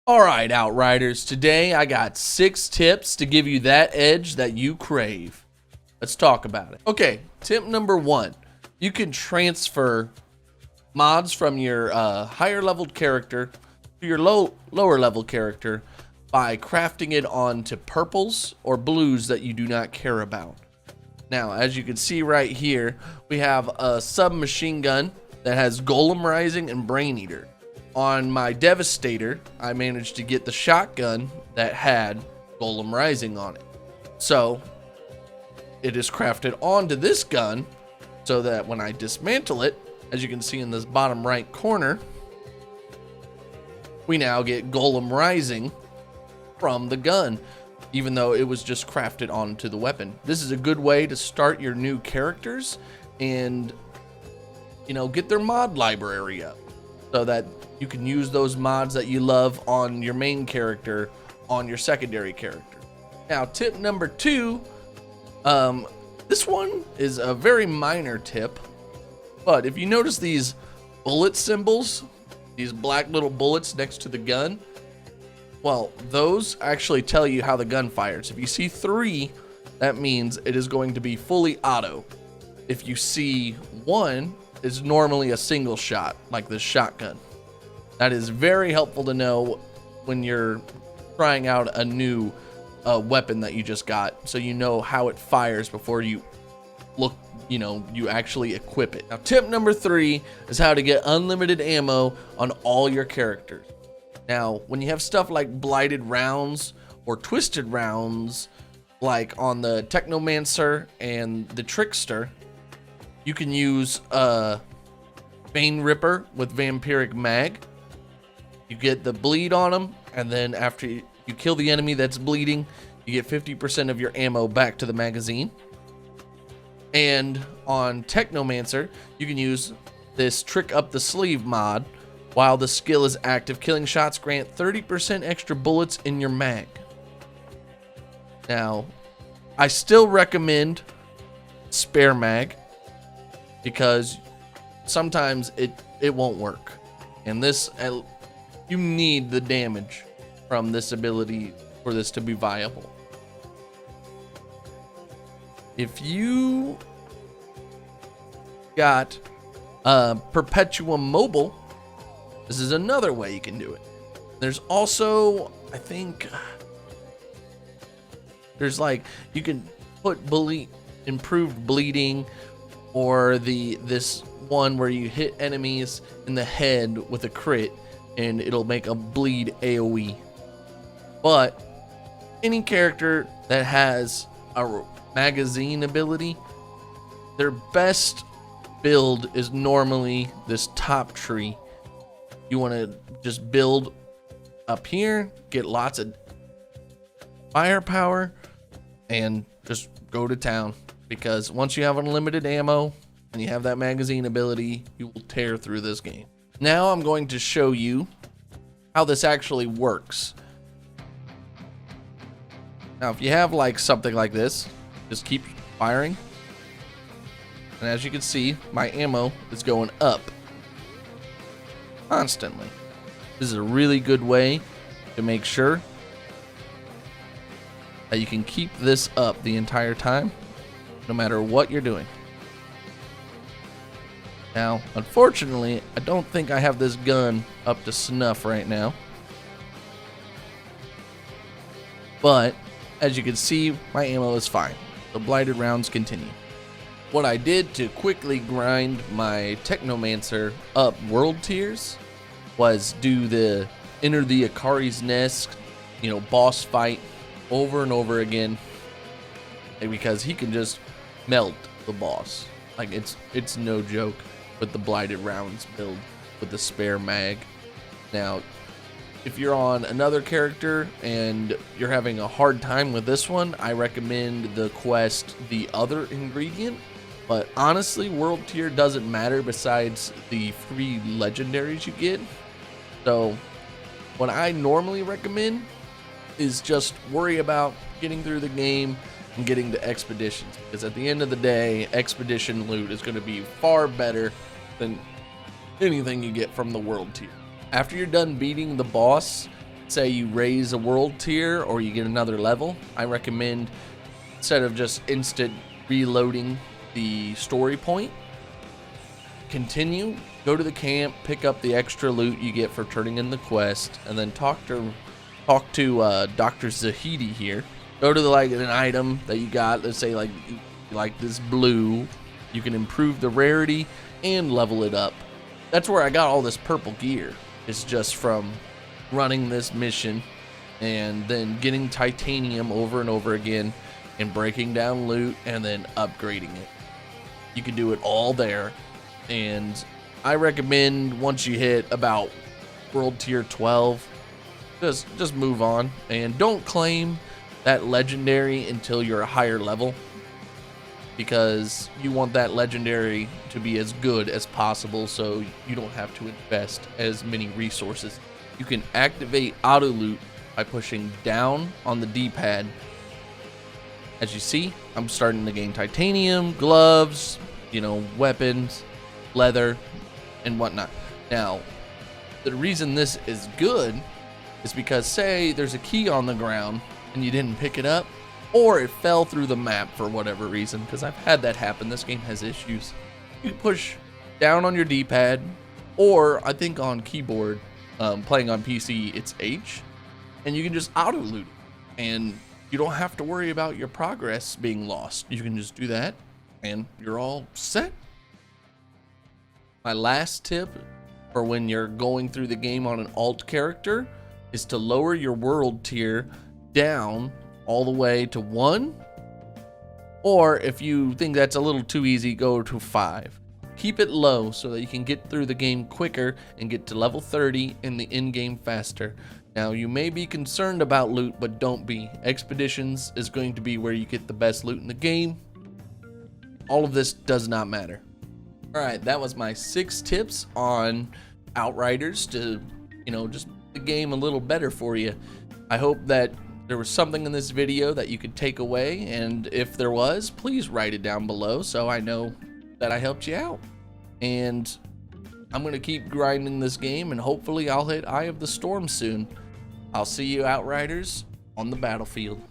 Alright, Outriders, today I got 6 tips to give you that edge that you crave. Let's talk about it. Okay, tip number 1. You can transfer mods from your higher leveled character to your lower level character by crafting it onto purples or blues that you do not care about. Now, as you can see right here, we have a submachine gun that has Golem Rising and Brain Eater. On my Devastator, I managed to get the shotgun that had Golem Rising on it. So, it is crafted onto this gun so that when I dismantle it, as you can see in this bottom right corner, we now get Golem Rising from the gun, even though it was just crafted onto the weapon. This is a good way to start your new characters and, get their mod library up so that you can use those mods that you love on your main character on your secondary character. Now, tip number 2, this one is a very minor tip, but if you notice these bullet symbols, these black little bullets next to the gun, well, those actually tell you how the gun fires. If you see 3, that means it is going to be fully auto. If you see 1, it's normally a single shot, like this shotgun. That is very helpful to know when you're trying out a new weapon that you just got, so you know how it fires before you you actually equip it. Now, tip number 3 is how to get unlimited ammo on all your characters. Now, when you have stuff like blighted rounds or twisted rounds, like on the Technomancer and the Trickster, you can use Vein Ripper with Vampiric Mag. You get the bleed on them, and then after you kill the enemy that's bleeding, you get 50% of your ammo back to the magazine. And on Technomancer, you can use this Trick Up the Sleeve mod. While the skill is active, killing shots grant 30% extra bullets in your mag. Now, I still recommend spare mag because sometimes it won't work. And this, you need the damage from this ability for this to be viable. If you got Perpetuum Mobile, this is another way you can do it. There's also, I think, there's you can put improved bleeding, or this one where you hit enemies in the head with a crit and it'll make a bleed AoE. But any character that has a magazine ability, their best build is normally this top tree. You want to just build up here, get lots of firepower, and just go to town. Because once you have unlimited ammo and you have that magazine ability, you will tear through this game. Now I'm going to show you how this actually works. Now, if you have something like this, just keep firing. And as you can see, my ammo is going up constantly. This is a really good way to make sure that you can keep this up the entire time, no matter what you're doing. Now, unfortunately, I don't think I have this gun up to snuff right now. But, as you can see, my ammo is fine. The blighted rounds continue. What I did to quickly grind my Technomancer up world tiers was do the Enter the Akari's Nest, boss fight over and over again, because he can just melt the boss. It's no joke with the blighted rounds build with the spare mag. Now, if you're on another character and you're having a hard time with this one, I recommend the quest The Other Ingredient. But honestly, world tier doesn't matter besides the free legendaries you get. So what I normally recommend is just worry about getting through the game and getting to expeditions, because at the end of the day, expedition loot is going to be far better than anything you get from the world tier. After you're done beating the boss, say you raise a world tier or you get another level, I recommend, instead of just instant reloading the story point, continue, go to the camp, pick up the extra loot you get for turning in the quest, and then talk to Dr. Zahidi here. Go to an item that you got. Let's say like this blue. You can improve the rarity and level it up. That's where I got all this purple gear. It's just from running this mission and then getting titanium over and over again and breaking down loot and then upgrading it. You can do it all there, and I recommend once you hit about world tier 12, just move on and don't claim that legendary until you're a higher level, because you want that legendary to be as good as possible so you don't have to invest as many resources. You can activate auto loot by pushing down on the D-pad. As you see, I'm starting to gain titanium, gloves, weapons, leather, and whatnot. Now, the reason this is good is because, say there's a key on the ground and you didn't pick it up, or it fell through the map for whatever reason, because I've had that happen. This game has issues. You can push down on your D-pad, or I think on keyboard, playing on PC, it's H, and you can just auto loot it, and you don't have to worry about your progress being lost. You can just do that, and you're all set. My last tip for when you're going through the game on an alt character is to lower your world tier down all the way to 1, or if you think that's a little too easy, go to 5. Keep it low so that you can get through the game quicker and get to level 30 in the in-game faster. Now, you may be concerned about loot, but don't be. Expeditions is going to be where you get the best loot in the game. All of this does not matter. All right, that was my 6 tips on Outriders to, just make the game a little better for you. I hope that there was something in this video that you could take away, and if there was, please write it down below so I know that I helped you out. And I'm going to keep grinding this game, and hopefully I'll hit Eye of the Storm soon. I'll see you Outriders on the battlefield.